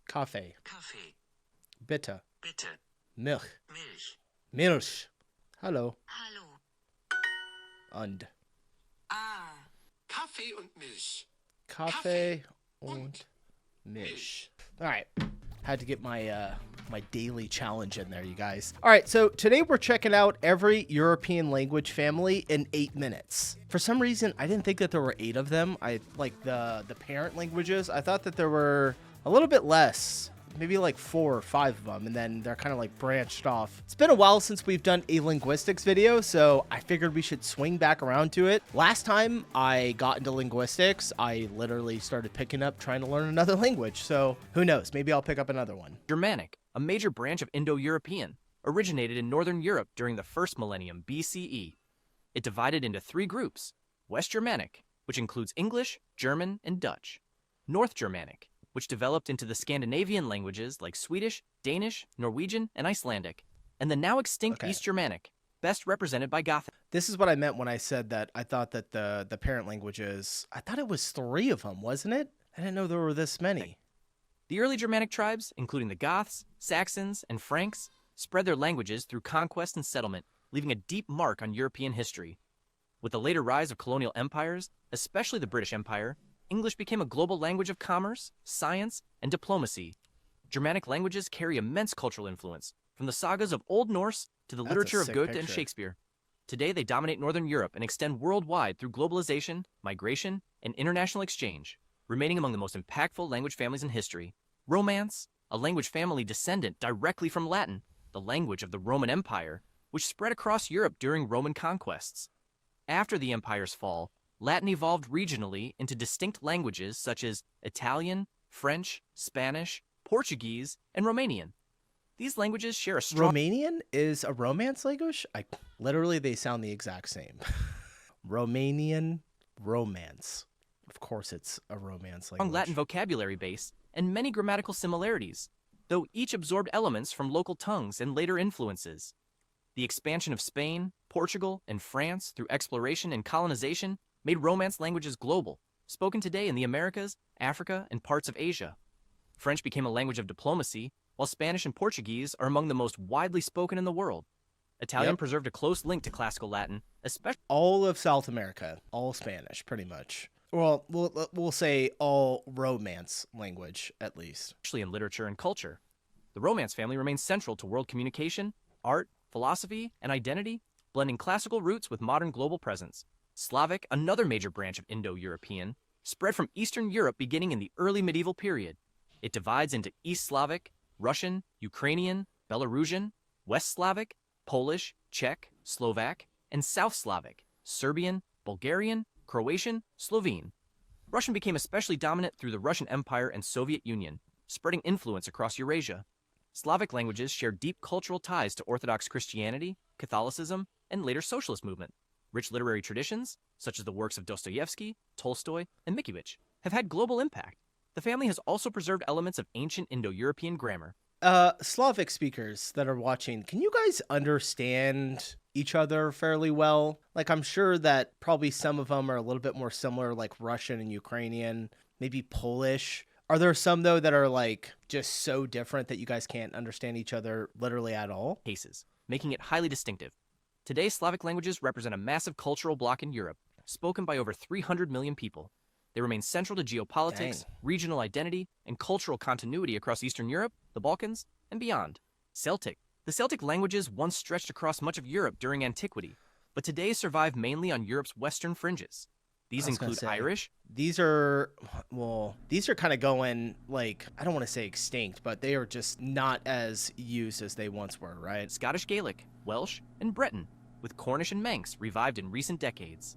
Kaffee. Kaffee. Bitte. Bitte. Milch. Milch. Milch. Hallo. Hallo. Und. Ah. Kaffee und Milch. Kaffee und Milch. All right. Had to get my my daily challenge in there, you guys. All right, so today we're checking out every European language family in 8 minutes. For some reason, I didn't think that there were 8 of them. I like the parent languages. I thought that there were a little bit less. Maybe like 4 or 5 of them, and then they're kind of like branched off. It's been a while since we've done a linguistics video, so I figured we should swing back around to it. Last time I got into linguistics, I literally started picking up trying to learn another language, so who knows, maybe I'll pick up another one. Germanic, a major branch of Indo-European, originated in northern Europe during the first millennium BCE. It divided into 3 groups: West Germanic, which includes English, German, and Dutch; North Germanic, which developed into the Scandinavian languages like Swedish, Danish, Norwegian, and Icelandic; and the now extinct East Germanic, best represented by Gothic. This is what I meant when I said that I thought that the parent languages, I thought it was 3 of them, wasn't it? I didn't know there were this many. The early Germanic tribes, including the Goths, Saxons, and Franks, spread their languages through conquest and settlement, leaving a deep mark on European history. With the later rise of colonial empires, especially the British Empire, English became a global language of commerce, science, and diplomacy. Germanic languages carry immense cultural influence, from the sagas of Old Norse to the literature of Goethe and Shakespeare. Today, they dominate Northern Europe and extend worldwide through globalization, migration, and international exchange, remaining among the most impactful language families in history. Romance, a language family descendant directly from Latin, the language of the Roman Empire, which spread across Europe during Roman conquests. After the empire's fall, Latin evolved regionally into distinct languages such as Italian, French, Spanish, Portuguese, and Romanian. These languages share a strong... Romanian is a Romance language? Literally, they sound the exact same. Romanian, Romance. Of course it's a Romance language. Latin vocabulary base and many grammatical similarities, though each absorbed elements from local tongues and later influences. The expansion of Spain, Portugal, and France through exploration and colonization made Romance languages global, spoken today in the Americas, Africa, and parts of Asia. French became a language of diplomacy, while Spanish and Portuguese are among the most widely spoken in the world. Italian preserved a close link to classical Latin, especially all of South America, all Spanish, pretty much. Well, we'll say all Romance language, at least. Especially in literature and culture. The Romance family remains central to world communication, art, philosophy, and identity, blending classical roots with modern global presence. Slavic, another major branch of Indo-European, spread from Eastern Europe beginning in the early medieval period. It divides into East Slavic, Russian, Ukrainian, Belarusian, West Slavic, Polish, Czech, Slovak, and South Slavic, Serbian, Bulgarian, Croatian, Slovene. Russian became especially dominant through the Russian Empire and Soviet Union, spreading influence across Eurasia. Slavic languages share deep cultural ties to Orthodox Christianity, Catholicism, and later socialist movement. Rich literary traditions, such as the works of Dostoevsky, Tolstoy, and Mickiewicz, have had global impact. The family has also preserved elements of ancient Indo-European grammar. Slavic speakers that are watching, can you guys understand each other fairly well? Like, I'm sure that probably some of them are a little bit more similar, like Russian and Ukrainian, maybe Polish. Are there some, though, that are, like, just so different that you guys can't understand each other literally at all? Cases, making it highly distinctive. Today, Slavic languages represent a massive cultural bloc in Europe, spoken by over 300 million people. They remain central to geopolitics, regional identity, and cultural continuity across Eastern Europe, the Balkans, and beyond. Celtic. The Celtic languages once stretched across much of Europe during antiquity, but today survive mainly on Europe's western fringes. These include Irish. These are kind of going, like, I don't want to say extinct, but they are just not as used as they once were, right? Scottish Gaelic, Welsh, and Breton, with Cornish and Manx revived in recent decades.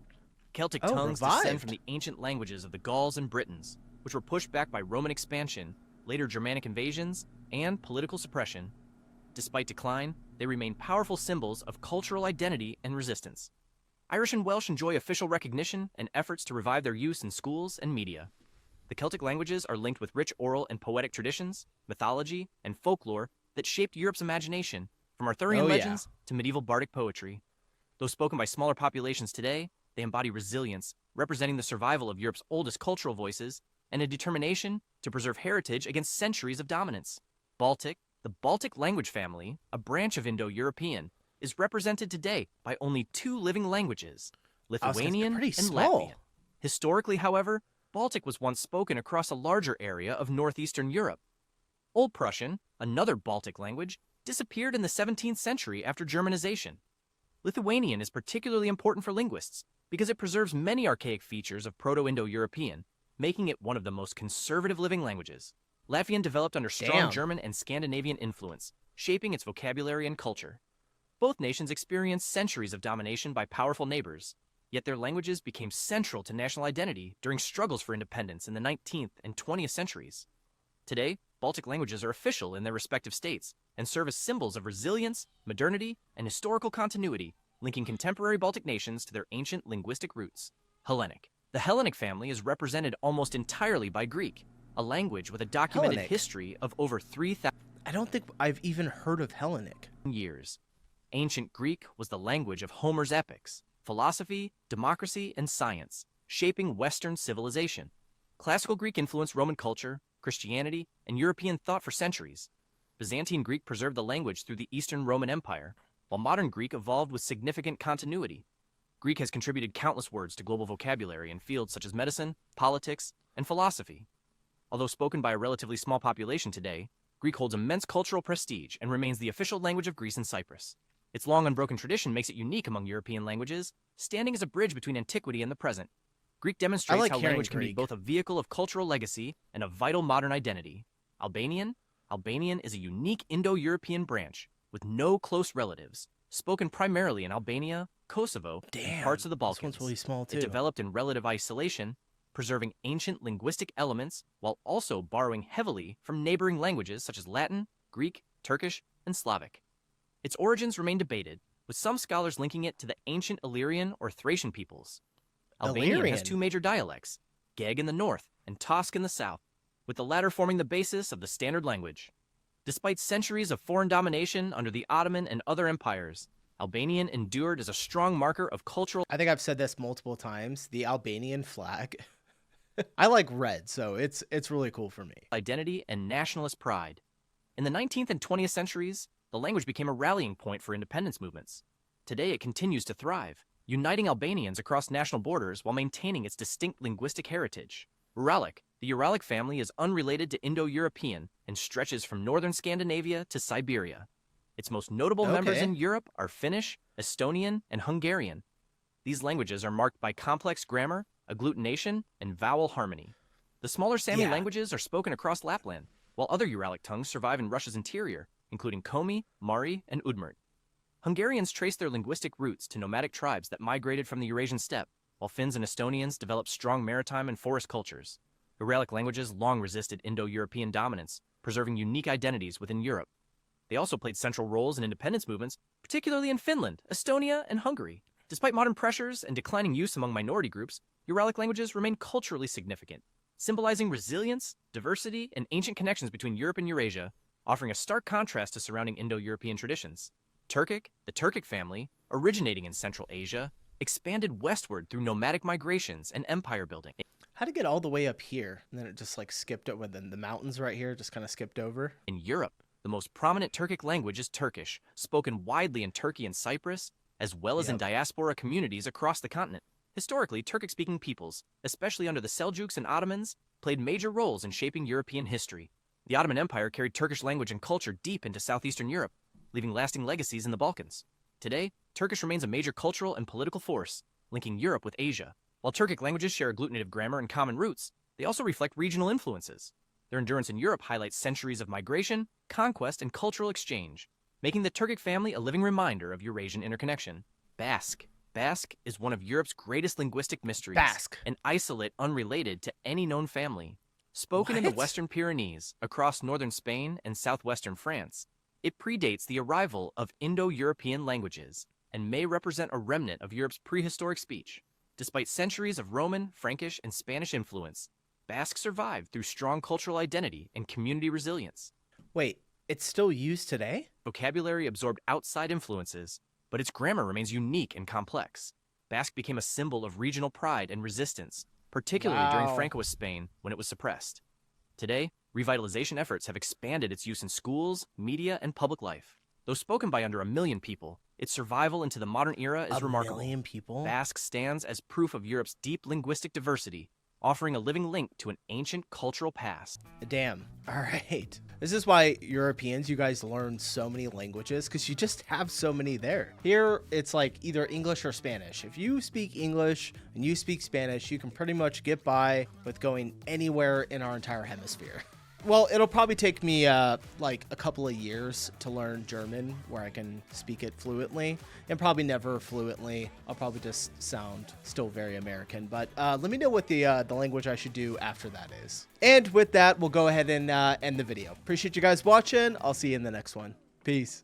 Celtic tongues descend from the ancient languages of the Gauls and Britons, which were pushed back by Roman expansion, later Germanic invasions, and political suppression. Despite decline, they remain powerful symbols of cultural identity and resistance. Irish and Welsh enjoy official recognition and efforts to revive their use in schools and media. The Celtic languages are linked with rich oral and poetic traditions, mythology, and folklore that shaped Europe's imagination, from Arthurian legends to medieval bardic poetry. Though spoken by smaller populations today, they embody resilience, representing the survival of Europe's oldest cultural voices and a determination to preserve heritage against centuries of dominance. Baltic, the Baltic language family, a branch of Indo-European, is represented today by only 2 living languages, Lithuanian pretty and small. Latvian. Historically, however, Baltic was once spoken across a larger area of northeastern Europe. Old Prussian, another Baltic language, disappeared in the 17th century after Germanization. Lithuanian is particularly important for linguists because it preserves many archaic features of Proto-Indo-European, making it one of the most conservative living languages. Latvian developed under strong Damn. German and Scandinavian influence, shaping its vocabulary and culture. Both nations experienced centuries of domination by powerful neighbors, yet their languages became central to national identity during struggles for independence in the 19th and 20th centuries. Today, Baltic languages are official in their respective states and serve as symbols of resilience, modernity, and historical continuity, linking contemporary Baltic nations to their ancient linguistic roots. Hellenic. The Hellenic family is represented almost entirely by Greek, a language with a documented Hellenic? history of over 3,000 I don't think I've even heard of Hellenic. years. Ancient Greek was the language of Homer's epics, philosophy, democracy, and science, shaping Western civilization. Classical Greek influenced Roman culture, Christianity, and European thought for centuries. Byzantine Greek preserved the language through the Eastern Roman Empire, while modern Greek evolved with significant continuity. Greek has contributed countless words to global vocabulary in fields such as medicine, politics, and philosophy. Although spoken by a relatively small population today, Greek holds immense cultural prestige and remains the official language of Greece and Cyprus. Its long unbroken tradition makes it unique among European languages, standing as a bridge between antiquity and the present. Greek demonstrates like how hearing language can be Greek. both a vehicle of cultural legacy and a vital modern identity. Albanian is a unique Indo-European branch with no close relatives, spoken primarily in Albania, Kosovo, and parts of the Balkans. This one's really small too. It developed in relative isolation, preserving ancient linguistic elements while also borrowing heavily from neighboring languages such as Latin, Greek, Turkish, and Slavic. Its origins remain debated, with some scholars linking it to the ancient Illyrian or Thracian peoples. Albanian has Illyrian? 2 major dialects, Geg in the north and Tosk in the south, with the latter forming the basis of the standard language. Despite centuries of foreign domination under the Ottoman and other empires, Albanian endured as a strong marker of cultural I think I've said this multiple times. The Albanian flag. I like red, so it's really cool for me. identity and nationalist pride. In the 19th and 20th centuries, the language became a rallying point for independence movements. Today, it continues to thrive, uniting Albanians across national borders while maintaining its distinct linguistic heritage. Uralic. The Uralic family is unrelated to Indo-European and stretches from northern Scandinavia to Siberia. Its most notable members Okay. in Europe are Finnish, Estonian, and Hungarian. These languages are marked by complex grammar, agglutination, and vowel harmony. The smaller Sami Yeah. languages are spoken across Lapland, while other Uralic tongues survive in Russia's interior, including Komi, Mari, and Udmurt. Hungarians trace their linguistic roots to nomadic tribes that migrated from the Eurasian steppe, while Finns and Estonians developed strong maritime and forest cultures. Uralic languages long resisted Indo-European dominance, preserving unique identities within Europe. They also played central roles in independence movements, particularly in Finland, Estonia, and Hungary. Despite modern pressures and declining use among minority groups, Uralic languages remain culturally significant, symbolizing resilience, diversity, and ancient connections between Europe and Eurasia, offering a stark contrast to surrounding Indo-European traditions. Turkic, the Turkic family, originating in Central Asia, expanded westward through nomadic migrations and empire building. How to get all the way up here, and then it just like skipped it within the mountains right here, just kind of skipped over. In Europe, the most prominent Turkic language is Turkish, spoken widely in Turkey and Cyprus, as well as in diaspora communities across the continent. Historically, Turkic-speaking peoples, especially under the Seljuks and Ottomans, played major roles in shaping European history. The Ottoman Empire carried Turkish language and culture deep into southeastern Europe, leaving lasting legacies in the Balkans. Today, Turkish remains a major cultural and political force, linking Europe with Asia. While Turkic languages share agglutinative grammar and common roots, they also reflect regional influences. Their endurance in Europe highlights centuries of migration, conquest, and cultural exchange, making the Turkic family a living reminder of Eurasian interconnection. Basque. Basque is one of Europe's greatest linguistic mysteries. Basque. An isolate unrelated to any known family. Spoken in the What? Western Pyrenees, across northern Spain and southwestern France, it predates the arrival of Indo-European languages and may represent a remnant of Europe's prehistoric speech. Despite centuries of Roman, Frankish, and Spanish influence, Basque survived through strong cultural identity and community resilience. Wait, it's still used today? Vocabulary absorbed outside influences, but its grammar remains unique and complex. Basque became a symbol of regional pride and resistance, particularly during Wow. Francoist Spain when it was suppressed. Today, revitalization efforts have expanded its use in schools, media, and public life. Though spoken by under 1 million people, its survival into the modern era is A remarkable. million people? Basque stands as proof of Europe's deep linguistic diversity, offering a living link to an ancient cultural past. Damn. All right. This is why Europeans, you guys learn so many languages, because you just have so many there. Here, it's like either English or Spanish. If you speak English and you speak Spanish, you can pretty much get by with going anywhere in our entire hemisphere. Well, it'll probably take me like a couple of years to learn German where I can speak it fluently, and probably never fluently. I'll probably just sound still very American, but let me know what the language I should do after that is. And with that, we'll go ahead and end the video. Appreciate you guys watching. I'll see you in the next one. Peace.